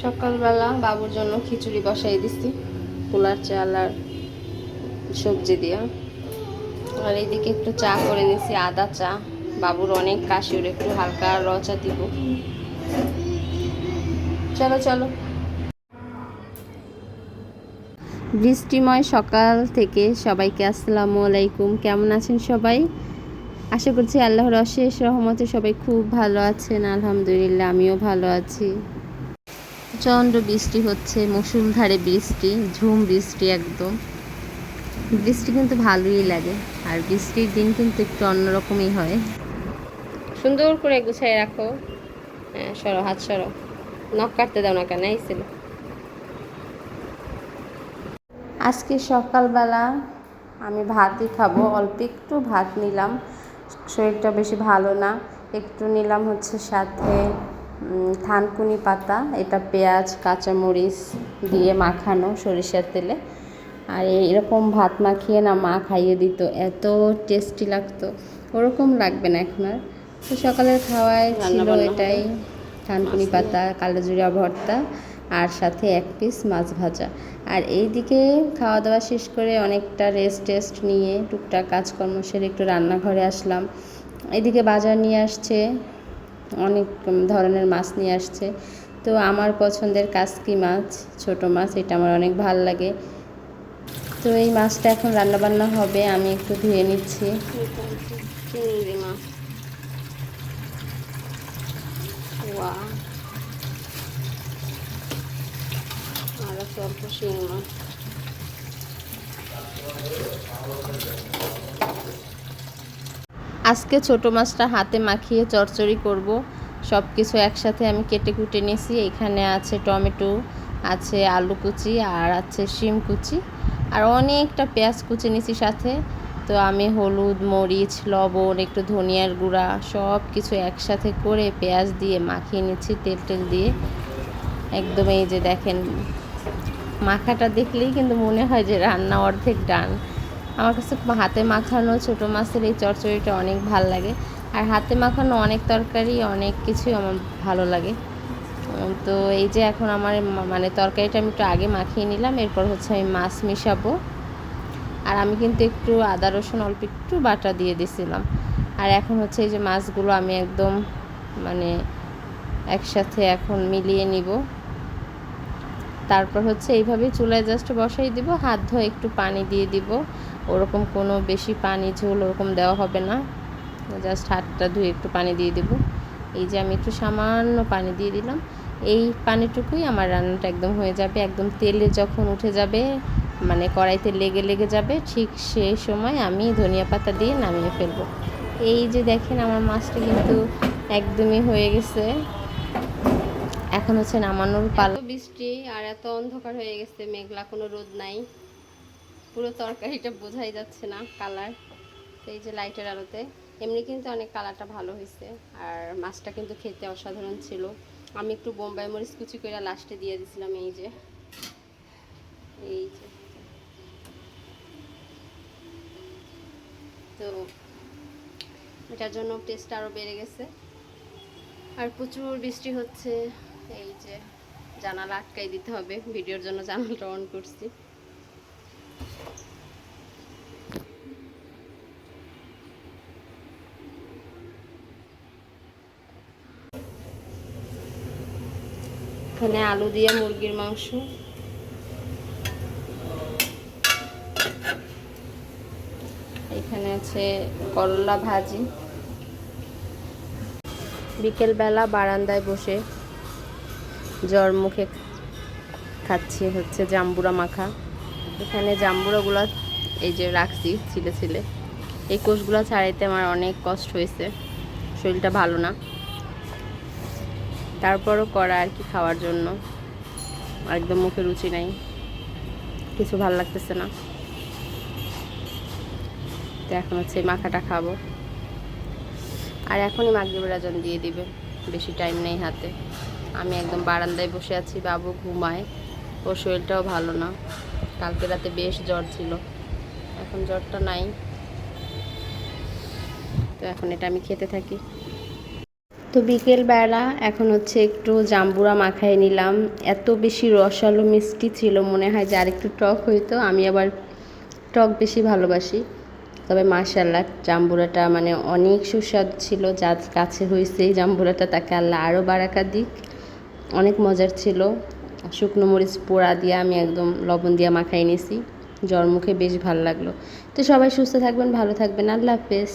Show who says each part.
Speaker 1: সকালবেলা বাবুর জন্য খিচুড়ি বসাই দিছি পোলার চাল আর সবজি দিয়া। আর এইদিকে একটু চা করে নিছি, আদা চা। বাবুর অনেক কাশি, ওর একটু হালকা র চা দিব। চলো চলো। বৃষ্টিময় সকাল থেকে সবাইকে আসসালামু আলাইকুম। কেমন আছেন সবাই? আশা করছি আল্লাহর অশেষ রহমতে সবাই খুব ভালো আছেন। আলহামদুলিল্লাহ, আমিও ভালো আছি। প্রচণ্ড বৃষ্টি হচ্ছে, মুষলধারে বৃষ্টি, ঝুম বৃষ্টি একদম। বৃষ্টি কিন্তু ভালোই লাগে, আর বৃষ্টির দিন কিন্তু একটু অন্যরকমই হয়। সুন্দর করে গুছাই রাখো। হ্যাঁ, সরো, হাত সরো। নখ কাটতে দাও না কেন? এইছিল আজকে সকালবেলা আমি ভাতই খাবো, অল্প একটু ভাত নিলাম। শরীরটা বেশি ভালো না, একটু নিলাম হচ্ছে সাথে থানকুনি পাতা, এটা পেঁয়াজ কাঁচামরিচ দিয়ে মাখানো সরিষার তেলে। আর এরকম ভাত মাখিয়ে না মা খাইয়ে দিত, এত টেস্টি লাগতো। ওরকম লাগবে না এখন আর। তো সকালের খাওয়ায় ছিল এটাই, থানকুনি পাতা, কালোজিরা ভর্তা, আর সাথে এক পিস মাছ ভাজা। আর এইদিকে খাওয়া দাওয়া শেষ করে অনেকটা রেস্ট নিয়ে টুকটাক কাজকর্ম সেরে একটু রান্নাঘরে আসলাম। এদিকে বাজার নিয়ে আসছে, অনেক ধরনের মাছ নিয়ে আসছে। তো আমার পছন্দের কাসকি মাছ, ছোট মাছ, এটা আমার অনেক ভালো লাগে। তো এই মাছটা এখন রান্নাবান্না হবে, আমি একটু ধুয়ে নিচ্ছি। চিংড়ি মাছ, আর আছে অল্প শিং মাছ। আজকে ছোট মাছটা হাতে মাখিয়ে চচ্চড়ি করব। সব কিছু একসাথে আমি কেটে কুটে নিয়েছি। এখানে আছে টমেটো, আছে আলু কুচি, আর আছে শিম কুচি, আর অনেকটা পেঁয়াজ কুচি নিয়েছি সাথে। তো আমি হলুদ, মরিচ, লবণ, একটু ধনিয়ার গুঁড়া সব কিছু একসাথে করে পেঁয়াজ দিয়ে মাখিয়ে নিচ্ছি তেল দিয়ে একদম। এই যে দেখেন, মাখাটা দেখলেই কিন্তু মনে হয় যে রান্না অর্ধেক ডান। আমার কাছে হাতে মাখানো ছোটো মাছের এই চচ্চড়িটা অনেক ভাল লাগে। আর হাতে মাখানো অনেক তরকারি, অনেক কিছুই আমার ভালো লাগে। তো এই যে এখন আমার মানে তরকারিটা আমি একটু আগে মাখিয়ে নিলাম, এরপর হচ্ছে আমি মাছ মিশাবো। আর আমি কিন্তু একটু আদা রসুন অল্প একটু বাটা দিয়ে দিছিলাম। আর এখন হচ্ছে এই যে মাছগুলো আমি একদম মানে একসাথে এখন মিলিয়ে নিব। তারপর হচ্ছে এইভাবেই চুলায় জাস্ট বসাই দিব, হাত ধোয়ে একটু পানি দিয়ে দিব। ওরকম কোনো বেশি পানি ঝোল ওরকম দেওয়া হবে না, জাস্ট হাতটা ধুয়ে একটু পানি দিয়ে দিব। এই যে আমি একটু সামান্য পানি দিয়ে দিলাম, এই পানিটুকুই আমার রান্নাটা একদম হয়ে যাবে। একদম তেলে যখন উঠে যাবে, মানে কড়াইতে লেগে যাবে, ঠিক সেই সময় আমি ধনিয়া পাতা দিয়ে নামিয়ে ফেলবো। এই যে দেখেন আমার মাছটা কিন্তু একদমই হয়ে গেছে। এখন হচ্ছে নামানোর পালা। বৃষ্টি আর এত অন্ধকার হয়ে গেছে, মেঘলা, কোনো রোদ নাই, পুরো তরকারিটা বোঝাই যাচ্ছে না কালার। তো এই যে লাইটের আলোতে এমনি কিন্তু অনেক কালারটা ভালো হয়েছে। আর মাছটা কিন্তু খেতে অসাধারণ ছিল। আমি একটু বোম্বাই মরিচ কুচি করে লাস্টে দিয়ে দিছিলাম। এই যে তো এটার জন্য টেস্ট আরও বেড়ে গেছে। আর প্রচুর বৃষ্টি হচ্ছে, এই যে জানালা আটকাই দিতে হবে, ভিডিওর জন্য জানালাটা অন করছি। এখানে আলু দিয়ে মুরগির মাংস, এখানে আছে করলা ভাজি। বিকেলবেলা বারান্দায় বসে জ্বর মুখে খাচ্ছি হচ্ছে জাম্বুরা মাখা। এখানে জাম্বুরাগুলো এই যে রাখছি ছিলে, এই কোষগুলো ছাড়াইতে আমার অনেক কষ্ট হয়েছে, শরীরটা ভালো না, তারপরও করা আর কি, খাওয়ার জন্য। একদম মুখে রুচি নাই, কিছু ভালো লাগতেছে না। তো এখন হচ্ছে মাখাটা খাবো। আর এখনই মাগরিবের আজান দিয়ে দিবে, বেশি টাইম নেই হাতে। আমি একদম বারান্দায় বসে আছি, বাবু ঘুমায়, ওর শরীরটাও ভালো না, কালকে রাতে বেশ জ্বর ছিল, এখন জ্বরটা নাই। তো এখন এটা আমি খেতে থাকি। তো বিকেলবেলা এখন হচ্ছে একটু জাম্বুরা মাখায় নিলাম। এত বেশি রসালো মিষ্টি ছিল, মনে হয় যে আরেকটু টক হইতো। আমি আবার টক বেশি ভালোবাসি। তবে মাশাআল্লাহ জাম্বুরাটা মানে অনেক সুস্বাদু ছিল। যার কাছে হয়েছে এই জাম্বুরাটা তাকে আল্লাহ আরও বারাকা দিক। অনেক মজার ছিল। শুকনো মরিচ পোড়া দিয়ে আমি একদম লবণ দিয়ে মাখাই নিয়েছি। জ্বর মুখে বেশ ভালো লাগলো। তো সবাই সুস্থ থাকবেন, ভালো থাকবেন। আল্লাহ হাফেজ।